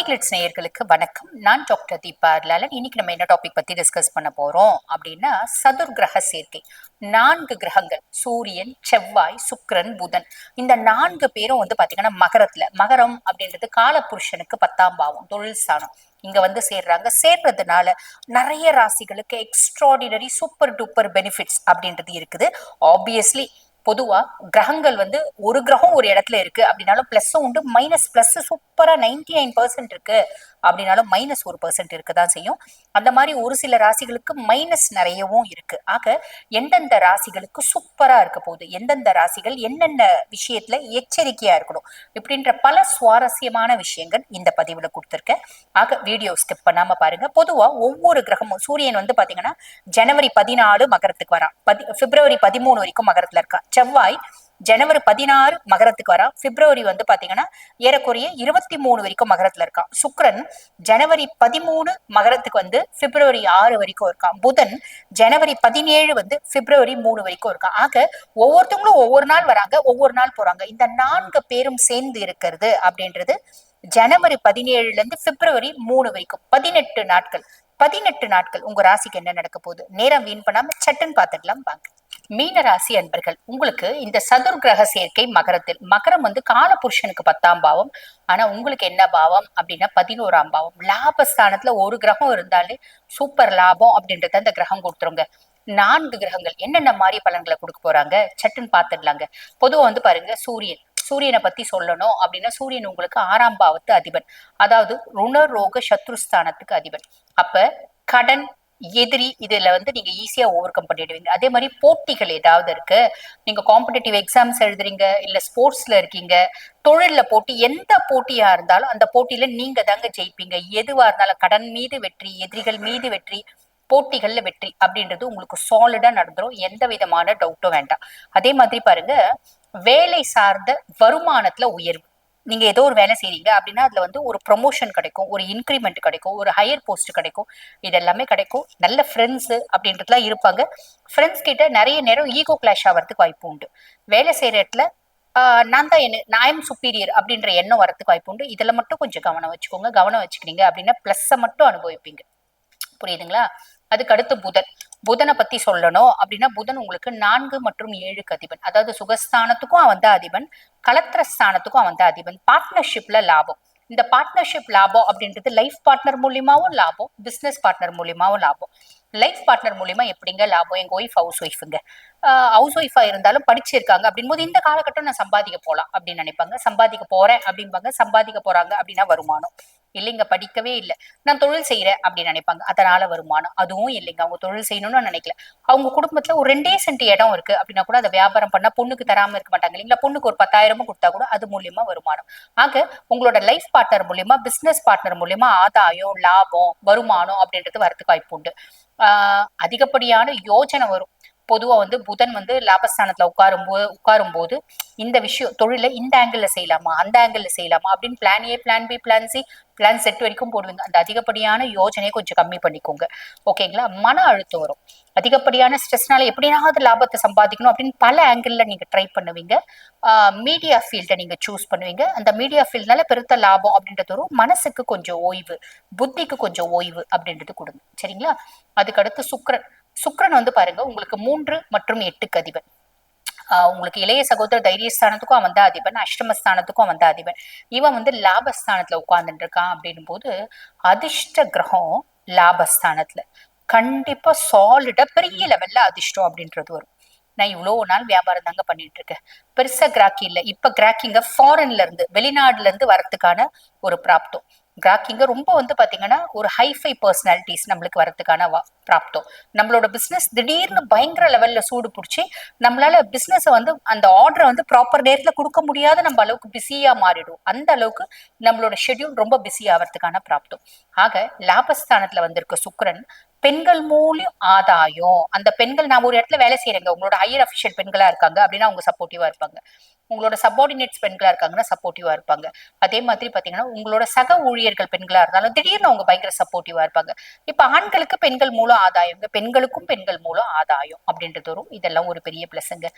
ஆஸ்ட்ரோகிளிட்ஸ் நேயர்களுக்கு வணக்கம். நான் டாக்டர் தீபா லாலன். இன்னைக்கு நம்ம என்ன டாபிக் பத்தி டிஸ்கஸ் பண்ண போறோம் அப்படின்னா, சதுர் கிரக சேர்க்கை. 4 கிரகங்கள் சூரியன், செவ்வாய், சுக்கிரன், புதன். இந்த 4 பேரும் பாத்தீங்கன்னா மகரத்துல. மகரம் அப்படின்றது காலபுருஷனுக்கு 10ஆம் பாவம், தொழில் ஸ்தானம். இங்க சேர்றாங்க. சேர்றதுனால நிறைய ராசிகளுக்கு எக்ஸ்ட்ராடினரி சூப்பர் டூப்பர் பெனிஃபிட்ஸ் அப்படின்றது இருக்குது. ஆப்வியஸ்லி பொதுவா கிரகங்கள் ஒரு கிரகம் ஒரு இடத்துல இருக்கு அப்படின்னாலும் பிளஸும் உண்டு, மைனஸ் பிளஸ் சூப்பரா 99% இருக்கு அப்படின்னாலும் மைனஸ் 1% இருக்குதான் செய்யும். அந்த மாதிரி ஒரு சில ராசிகளுக்கு மைனஸ் நிறையவும் இருக்கு. ஆக எந்தெந்த ராசிகளுக்கு சூப்பரா இருக்க போகுது, எந்தெந்த ராசிகள் என்னென்ன விஷயத்துல எச்சரிக்கையா இருக்கணும் இப்படின்ற பல சுவாரஸ்யமான விஷயங்கள் இந்த பதிவுல கொடுத்துருக்கேன். ஆக வீடியோ ஸ்கிப் பண்ணாம பாருங்க. பொதுவா ஒவ்வொரு கிரகமும் சூரியன் பாத்தீங்கன்னா ஜனவரி 14 மகரத்துக்கு வரான், பிப்ரவரி 13 வரைக்கும் மகரத்துல இருக்கான். செவ்வாய் ஜனவரி 16 மகரத்துக்கு வரா, பிப்ரவரி பாத்தீங்கன்னா ஏறக்குறைய 23 வரைக்கும் மகரத்துல இருக்கான். சுக்கிரன் ஜனவரி 13 மகரத்துக்கு பிப்ரவரி 6 வரைக்கும் இருக்கான். புதன் ஜனவரி 17 பிப்ரவரி 3 வரைக்கும் இருக்கான். ஆக ஒவ்வொருத்தவங்களும் ஒவ்வொரு நாள் வராங்க, ஒவ்வொரு நாள் போறாங்க. இந்த 4 பேரும் சேர்ந்து இருக்கிறது அப்படின்றது ஜனவரி 17 இருந்து பிப்ரவரி 3 வரைக்கும் 18 நாட்கள். 18 நாட்கள் உங்க ராசிக்கு என்ன நடக்க போகுது, நேரம் வீண் பண்ணாம சட்டுன்னு பாத்துக்கலாம் வாங்க. மீன ராசி அன்பர்கள், உங்களுக்கு இந்த சதுர் கிரக சேர்க்கை மகரத்தில். மகரம் காலபுருஷனுக்கு 10ஆம் பாவம். ஆனா உங்களுக்கு என்ன பாவம் அப்படின்னா 11ஆம் பாவம். லாபஸ்தானத்துல ஒரு கிரகம் இருந்தாலே சூப்பர் லாபம் அப்படின்றத அந்த கிரகம் கொடுத்துருங்க. 4 கிரகங்கள் என்னென்ன மாதிரி பலன்களை கொடுக்க போறாங்க சட்டுன்னு பாத்துடலாங்க. பொதுவா பாருங்க, சூரியனை பத்தி சொல்லணும் அப்படின்னா சூரியன் உங்களுக்கு 6ஆம் பாவத்து அதிபன், அதாவது ருண ரோக சத்ருஸ்தானத்துக்கு அதிபன். அப்ப கடன், எதிரி இதுல நீங்க ஈஸியா ஓவர் கம் பண்ணிடுவீங்க. அதே மாதிரி போட்டிகள் ஏதாவது இருக்கு, நீங்க காம்படிட்டிவ் எக்ஸாம்ஸ் எழுதுறீங்க, இல்ல ஸ்போர்ட்ஸ்ல இருக்கீங்க, தொழில்ல போட்டி, எந்த போட்டியா இருந்தாலும் அந்த போட்டியில நீங்க தாங்க ஜெயிப்பீங்க. எதுவா இருந்தாலும் கடன் மீது வெற்றி, எதிரிகள் மீது வெற்றி, போட்டிகள்ல வெற்றி அப்படின்றது உங்களுக்கு சாலிடா நடந்துரும். எந்த விதமான டவுட்டும் வேண்டாம். அதே மாதிரி பாருங்க, வேலை சார்ந்த வருமானத்துல உயர்வு. நீங்க ஏதோ ஒரு வேலை செய்றீங்க அப்படின்னா அதுல ஒரு ப்ரொமோஷன் கிடைக்கும், ஒரு இன்கிரிமெண்ட் கிடைக்கும், ஒரு ஹையர் போஸ்ட் கிடைக்கும். இது எல்லாமே கிடைக்கும். நல்ல ஃப்ரெண்ட்ஸ் அப்படின்றதுலாம் இருப்பாங்க. ஃப்ரெண்ட்ஸ் கிட்ட நிறைய நேரம் ஈகோ கிளாஷ் ஆகிறதுக்கு வாய்ப்பு உண்டு. வேலை செய்யற இடத்துல நான் தான் நான் எம் சுப்பீரியர் அப்படின்ற எண்ணம் வரதுக்கு வாய்ப்பு உண்டு. இதுல மட்டும் கொஞ்சம் கவனம் வச்சுக்கோங்க. கவனம் வச்சுக்கிறீங்க அப்படின்னா பிளஸ்ஸை மட்டும் அனுபவிப்பீங்க. புரியுதுங்களா? அதுக்கு அடுத்து புதனை பத்தி சொல்லணும் அப்படின்னா புதன் உங்களுக்கு 4 மற்றும் 7க்கு அதிபன், அதாவது சுகஸ்தானத்துக்கும் அவன் தான் அதிபன், கலத்திரஸ்தானத்துக்கும் அவன் தான் அதிபன். பார்ட்னர்ஷிப்ல லாபம். இந்த பார்ட்னர்ஷிப் லாபம் அப்படின்றது லைஃப் பார்ட்னர் மூலியமாவும் லாபம், பிசினஸ் பார்ட்னர் மூலியமாவும் லாபம். லைஃப் பார்ட்னர் மூலியமா எப்படிங்க லாபம்? எங்க ஒய்ஃப் ஹவுஸ் ஒய்ஃபுங்க, ஹவுஸ் ஒய்ஃபா இருந்தாலும் படிச்சிருக்காங்க அப்படின் போது இந்த காலகட்டம் நான் சம்பாதிக்க போலாம் அப்படின்னு நினைப்பாங்க. சம்பாதிக்க போறேன் அப்படிம்பாங்க. சம்பாதிக்க போறாங்க அப்படின்னா வருமானம் இல்லைங்க. படிக்கவே இல்லை, நான் தொழில் செய்யறேன் அப்படின்னு நினைப்பாங்க, அதனால வருமானம். அதுவும் இல்லைங்க, அவங்க தொழில் செய்யணும்னு நினைக்கல. அவங்க குடும்பத்துல ஒரு 2 சென்ட் இடம் இருக்கு அப்படின்னா கூட அதை வியாபாரம் பண்ணா பொண்ணுக்கு தராம இருக்க மாட்டாங்க இல்லைங்களா? பொண்ணுக்கு ஒரு 10,000 கொடுத்தா கூட அது மூலியமா வருமானம். ஆக உங்களோட லைஃப் பார்ட்னர் மூலியமா, பிசினஸ் பார்ட்னர் மூலியமா ஆதாயம், லாபம், வருமானம் அப்படின்றது வரதுக்கு வாய்ப்பு உண்டு. அதிகப்படியான யோஜனை வரும். பொதுவா புதன் லாபஸ்தானத்துல உட்காரும் போது இந்த விஷயம் தொழில இந்த ஆங்கிள் செய்யலாமா, அந்த ஆங்கிள் செய்யலாமா அப்படின்னு plan A, plan B, plan C, plan Z வரைக்கும் போடுவீங்க. அந்த அதிகப்படியான யோஜனையை கொஞ்சம் கம்மி பண்ணிக்கோங்க. ஓகேங்களா? மன அழுத்தம் வரும். அதிகப்படியான ஸ்ட்ரெஸ்னால எப்படினாவது லாபத்தை சம்பாதிக்கணும் அப்படின்னு பல ஆங்கிள் நீங்க ட்ரை பண்ணுவீங்க. மீடியா ஃபீல்டை நீங்க சூஸ் பண்ணுவீங்க. அந்த மீடியா ஃபீல்ட்னால பெருத்த லாபம் அப்படின்றது வரும். மனசுக்கு கொஞ்சம் ஓய்வு, புத்திக்கு கொஞ்சம் ஓய்வு அப்படின்றது கொடுங்க. சரிங்களா? அதுக்கடுத்து சுக்கிரன் பாருங்க உங்களுக்கு 3 மற்றும் 8க்கு அதிபன். உங்களுக்கு இளைய சகோதர தைரியஸ்தானத்துக்கும் அவன் தான் அதிபன், அஷ்டமஸ்தானத்துக்கும் அவன் தான் அதிபன். இவன் லாபஸ்தானத்துல உட்கார்ந்துட்டு இருக்கான் அப்படின்னும் போது அதிர்ஷ்ட கிரகம் லாபஸ்தானத்துல கண்டிப்பா சாலிடா பெரிய லெவல்ல அதிர்ஷ்டம் அப்படின்றது வரும். நான் இவ்வளவு நாள் வியாபாரம் தாங்க பண்ணிட்டு இருக்கேன், பெருசா கிராக்கி இல்லை. இப்ப கிராக்கிங்க ஃபாரின்ல இருந்து, வெளிநாடுல இருந்து வரத்துக்கான ஒரு பிராப்தம். கிராக்கிங்க ரொம்ப பாத்தீங்கன்னா ஒரு ஹைஃபை பர்சனாலிட்டிஸ் நம்மளுக்கு வரதுக்கான பிராப்தம். நம்மளோட பிசினஸ் திடீர்னு பயங்கர லெவல்ல சூடு பிடிச்சி நம்மளால பிசினஸ் அந்த ஆர்டரை ப்ராப்பர் நேரத்துல கொடுக்க முடியாத நம்ம அளவுக்கு பிஸியா மாறிடும். அந்த அளவுக்கு நம்மளோட ஷெட்யூல் ரொம்ப பிஸி ஆகிறதுக்கான பிராப்தம். ஆக லாபஸ்தானத்துல வந்திருக்க சுக்கிரன் பெண்கள் மூலியம் ஆதாயம். அந்த பெண்கள், நான் ஒரு இடத்துல வேலை செய்யறேங்க, உங்களோட ஹையர் அபிஷியல் பெண்களா இருக்காங்க அப்படின்னா அவங்க சப்போர்ட்டிவா இருப்பாங்க. உங்களோட சப்பார்டினேட்ஸ் பெண்களா இருக்காங்கன்னா சப்போர்ட்டிவா இருப்பாங்க. அதே மாதிரி பாத்தீங்கன்னா உங்களோட சக ஊழியர்கள் பெண்களா இருந்தாலும் திடீர்னு அவங்க பயங்கர சப்போர்ட்டிவா இருப்பாங்க. இப்ப ஆண்களுக்கு பெண்கள் மூலம் ஆதாயங்க, பெண்களுக்கும் பெண்கள் மூலம் ஆதாயம் அப்படின்றது வரும். இதெல்லாம் ஒரு பெரிய பிளஸ்ங்க.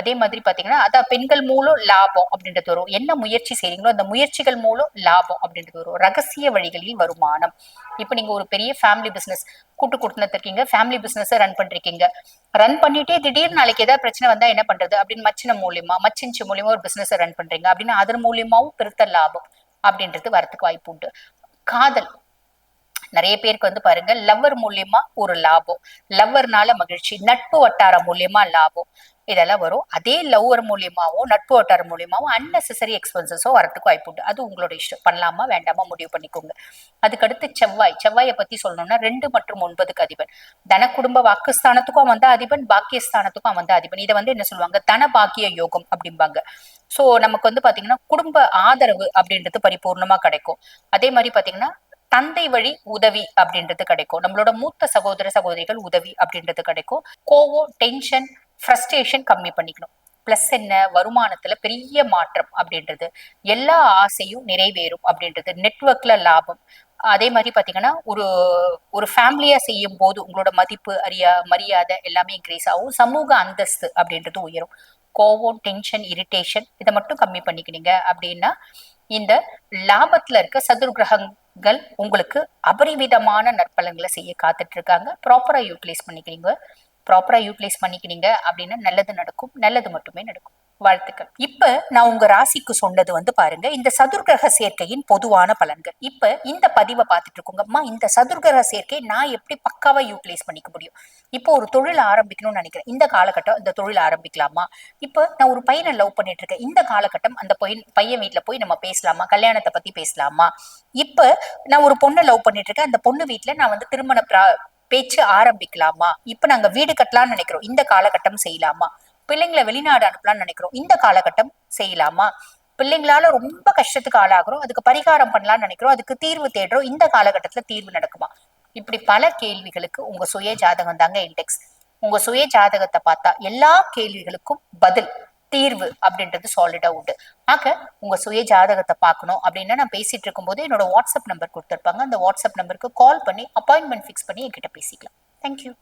அதே மாதிரி பாத்தீங்கன்னா அதான் பெண்கள் மூலம் லாபம் அப்படின்றது வரும். என்ன முயற்சி செய்றீங்களோ அந்த முயற்சிகள் மூலம் லாபம் அப்படின்றது வரும். ரகசிய வழிகளில் வருமானம். இப்ப நீங்க ஒரு பெரிய ஃபேமிலி பிசினஸ் கூட்டு குடும்பத்துல இருக்கீங்க, ஃபேமிலி பிசினஸ் ரன் பண்றீங்க. ரன் பண்ணிட்டே திடீர்னு நாளைக்கு ஏதாவது பிரச்சனை வந்தா என்ன பண்றது அப்படின்னு மச்சின மூலியமா மச்சின்ச்சு மூலியமா ஒரு பிசினஸ் ரன் பண்றீங்க அப்படின்னு அதன் மூலியமாவும் பெருத்த லாபம் அப்படின்றது வரத்துக்கு வாய்ப்பு உண்டு. காதல் நிறைய பேருக்கு வந்து பாருங்க லவ்வர் மூலியமா ஒரு லாபம், லவ்வர்னால மகிழ்ச்சி, நட்பு வட்டாரம் மூலியமா லாபம், இதெல்லாம் வரும். அதே லவ்வர் மூலியமாவும் நட்பு வட்டாரம் மூலியமாவும் அன்னெசரி எக்ஸ்பென்சஸோ வரத்துக்கு வாய்ப்பு உண்டு. அது உங்களோட இஷ்டம், பண்ணலாமா வேண்டாமா முடிவு பண்ணிக்கோங்க. அதுக்கடுத்து செவ்வாயை பத்தி சொல்லணும்னா 2 மற்றும் 9க்கு அதிபன். தன குடும்ப வாக்குஸ்தானத்துக்கும் அவன் தான் அதிபன், பாக்கியஸ்தானத்துக்கும் அவன் தான் அதிபன். இதை வந்து என்ன சொல்லுவாங்க, தன பாக்கிய யோகம் அப்படிம்பாங்க. சோ நமக்கு வந்து பாத்தீங்கன்னா குடும்ப ஆதரவு அப்படின்றது பரிபூர்ணமா கிடைக்கும். அதே மாதிரி பாத்தீங்கன்னா தந்தை வழி உதவி அப்படின்றது கிடைக்கும். நம்மளோட மூத்த சகோதர சகோதரிகள் உதவி அப்படின்றது கிடைக்கும். கோவம், டென்ஷன், ஃப்ரஸ்ட்ரேஷன் கம்மி பண்ணிக்கணும். பிளஸ் என்ன, வருமானத்துல பெரிய மாற்றம் அப்படின்றது, எல்லா ஆசையும் நிறைவேறும் அப்படின்றது, நெட்வொர்க்ல லாபம். அதே மாதிரி பாத்தீங்கன்னா ஒரு ஒரு ஃபேமிலியா செய்யும் போது உங்களோட மதிப்பு மரியாதை எல்லாமே இன்க்ரீஸ் ஆகும். சமூக அந்தஸ்து அப்படின்றது உயரும். கோவம், டென்ஷன், இரிட்டேஷன் இதை மட்டும் கம்மி பண்ணிக்கினீங்க அப்படின்னா இந்த லாபத்துல இருக்க சதுர் கிரகங்கள் உங்களுக்கு அபரிவிதமான நற்பலன்களை செய்ய காத்துட்டு இருக்காங்க. ப்ராப்பரா யூட்டிலைஸ் பண்ணிக்கினீங்க அப்படின்னா நல்லது நடக்கும், நல்லது மட்டுமே நடக்கும். வாழ்த்துக்கள். இப்ப நான் உங்க ராசிக்கு சொன்னது வந்து பாருங்க இந்த சதுர்கிரக சேர்க்கையின் பொதுவான பலன்கள். இப்ப இந்த பதிவை பார்த்துட்டு இருக்கோங்கம்மா, இந்த சதுர்கிரக சேர்க்கை நான் எப்படி பக்காவா யூட்டிலைஸ் பண்ணிக்க முடியும்? இப்போ ஒரு தொழில் ஆரம்பிக்கணும்னு நினைக்கிறேன், இந்த காலகட்டம் இந்த தொழில் ஆரம்பிக்கலாமா? இப்ப நான் ஒரு பையனை லவ் பண்ணிட்டு இருக்கேன், இந்த காலகட்டம் அந்த பையன் வீட்டுல போய் நம்ம பேசலாமா, கல்யாணத்தை பத்தி பேசலாமா? இப்ப நான் ஒரு பொண்ணை லவ் பண்ணிட்டு இருக்கேன், அந்த பொண்ணு வீட்டுல நான் வந்து திருமண பேச்சு ஆரம்பிக்கலாமா? இப்ப நாங்க வீடு கட்டலாம்னு நினைக்கிறோம், இந்த காலகட்டம் செய்யலாமா? பிள்ளைங்களை வெளிநாடு அனுப்பலாம்னு நினைக்கிறோம், இந்த காலகட்டம் செய்யலாமா? பிள்ளைங்களால ரொம்ப கஷ்டத்துக்கு ஆளாகிறோம், அதுக்கு பரிகாரம் பண்ணலாம்னு நினைக்கிறோம், அதுக்கு தீர்வு தேடுறோம், இந்த காலகட்டத்துல தீர்வு நடக்குமா? இப்படி பல கேள்விகளுக்கு உங்க சுய ஜாதகம் தாங்க இண்டெக்ஸ். உங்க சுய ஜாதகத்தை பார்த்தா எல்லா கேள்விகளுக்கும் பதில், தீர்வு அப்படின்றது சாலிடா உண்டு. ஆக உங்க சுய ஜாதகத்தை பார்க்கணும் அப்படின்னா நான் பேசிட்டு இருக்கும் போது என்னோட வாட்ஸ்அப் நம்பர் கொடுத்துருப்பாங்க, அந்த வாட்ஸ்அப் நம்பருக்கு கால் பண்ணி அப்பாயின்மெண்ட் ஃபிக்ஸ் பண்ணி என்கிட்ட பேசிக்கலாம். தேங்க்யூ.